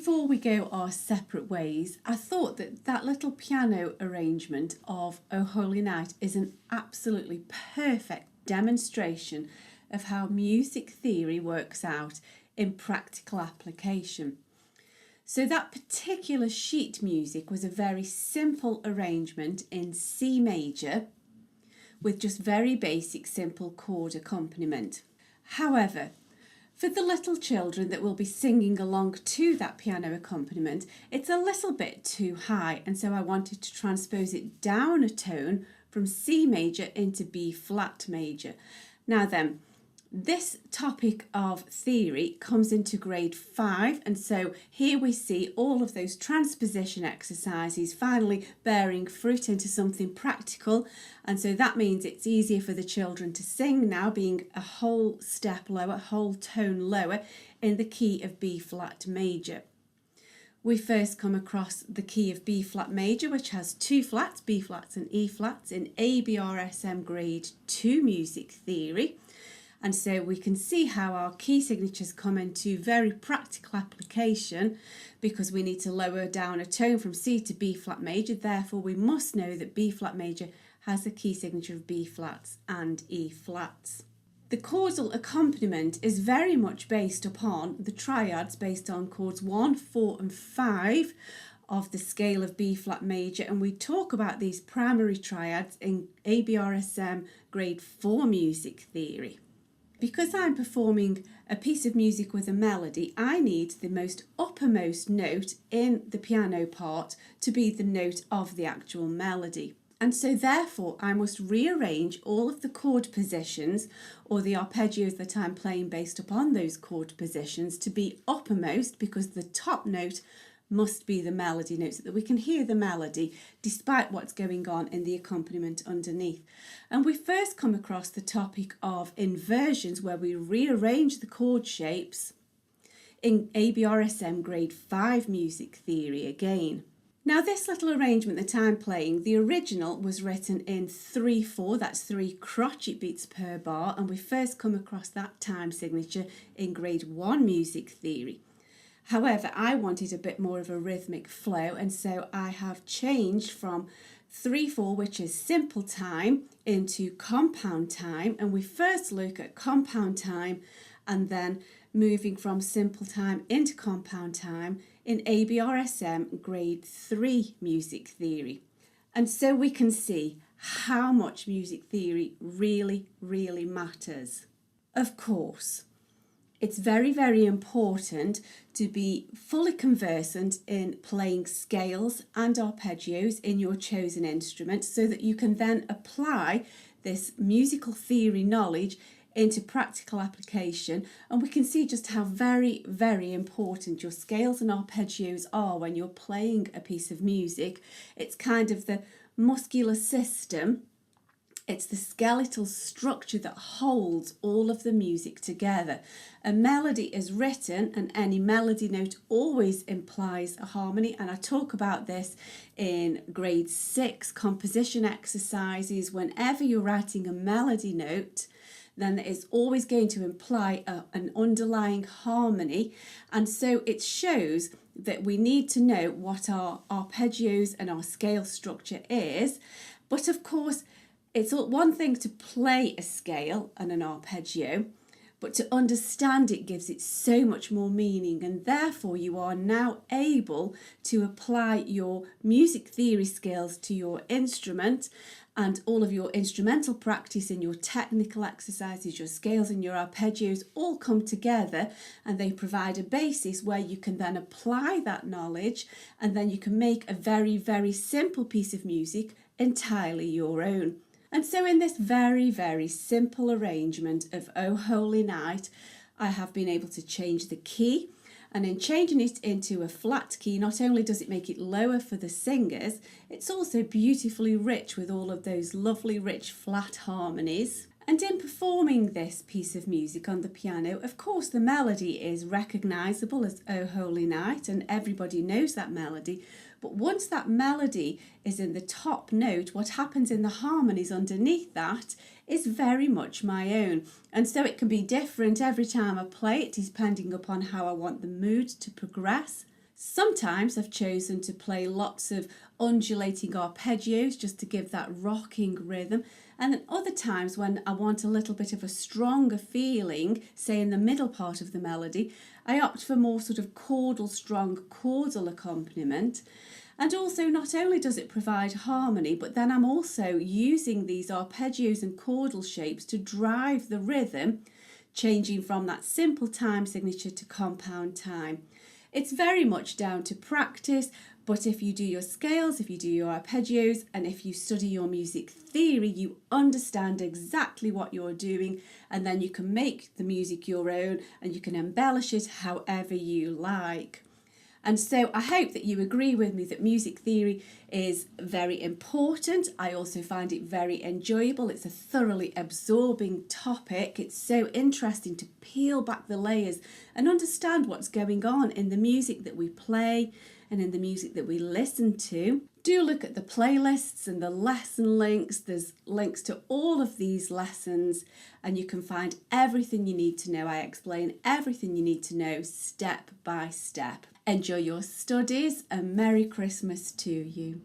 before we go our separate ways, I thought that little piano arrangement of O Holy Night is an absolutely perfect demonstration of how music theory works out in practical application. So that particular sheet music was a very simple arrangement in C major with just very basic simple chord accompaniment. However, for the little children that will be singing along to that piano accompaniment, it's a little bit too high, and so I wanted to transpose it down a tone from C major into B flat major. Now then, this topic of theory comes into grade 5, and so here we see all of those transposition exercises finally bearing fruit into something practical, and so that means it's easier for the children to sing now, being a whole step lower, whole tone lower in the key of B flat major. We first come across the key of B flat major, which has two flats, B flats and E flats, in ABRSM grade 2 music theory. And so we can see how our key signatures come into very practical application because we need to lower down a tone from C to B flat major. Therefore, we must know that B flat major has a key signature of B flats and E flats. The chordal accompaniment is very much based upon the triads based on chords 1, 4 and 5 of the scale of B flat major, and we talk about these primary triads in ABRSM grade 4 music theory. Because I'm performing a piece of music with a melody, I need the most uppermost note in the piano part to be the note of the actual melody. And so therefore I must rearrange all of the chord positions or the arpeggios that I'm playing based upon those chord positions to be uppermost, because the top note must be the melody note so that we can hear the melody despite what's going on in the accompaniment underneath. And we first come across the topic of inversions, where we rearrange the chord shapes in ABRSM grade 5 music theory again. Now this little arrangement that I'm playing, the original was written in 3/4, that's 3 crotchet beats per bar, and we first come across that time signature in grade 1 music theory. However, I wanted a bit more of a rhythmic flow, and so I have changed from 3/4, which is simple time, into compound time, and we first look at compound time and then moving from simple time into compound time in ABRSM grade 3 music theory. And so we can see how much music theory really matters. Of course, it's very, very important to be fully conversant in playing scales and arpeggios in your chosen instrument so that you can then apply this musical theory knowledge into practical application. And we can see just how very, very important your scales and arpeggios are when you're playing a piece of music. It's kind of the muscular system. It's the skeletal structure that holds all of the music together. A melody is written, and any melody note always implies a harmony, and I talk about this in grade 6 composition exercises. Whenever you're writing a melody note, then it is always going to imply an underlying harmony, and so it shows that we need to know what our arpeggios and our scale structure is. But of course, it's one thing to play a scale and an arpeggio, but to understand it gives it so much more meaning, and therefore you are now able to apply your music theory skills to your instrument, and all of your instrumental practice and your technical exercises, your scales and your arpeggios all come together, and they provide a basis where you can then apply that knowledge, and then you can make a very, very simple piece of music entirely your own. And so in this very, very simple arrangement of O Holy Night, I have been able to change the key, and in changing it into a flat key, not only does it make it lower for the singers, it's also beautifully rich with all of those lovely rich flat harmonies. And in performing this piece of music on the piano, of course the melody is recognisable as O Holy Night, and everybody knows that melody. But once that melody is in the top note, what happens in the harmonies underneath that is very much my own. And so it can be different every time I play it, depending upon how I want the mood to progress. Sometimes I've chosen to play lots of undulating arpeggios just to give that rocking rhythm. And then other times when I want a little bit of a stronger feeling, say in the middle part of the melody, I opt for more sort of strong chordal accompaniment. And also, not only does it provide harmony, but then I'm also using these arpeggios and chordal shapes to drive the rhythm, changing from that simple time signature to compound time. It's very much down to practice, but if you do your scales, if you do your arpeggios, and if you study your music theory, you understand exactly what you're doing, and then you can make the music your own and you can embellish it however you like. And so I hope that you agree with me that music theory is very important. I also find it very enjoyable. It's a thoroughly absorbing topic. It's so interesting to peel back the layers and understand what's going on in the music that we play and in the music that we listen to. Do look at the playlists and the lesson links. There's links to all of these lessons and you can find everything you need to know. I explain everything you need to know step by step. Enjoy your studies and Merry Christmas to you.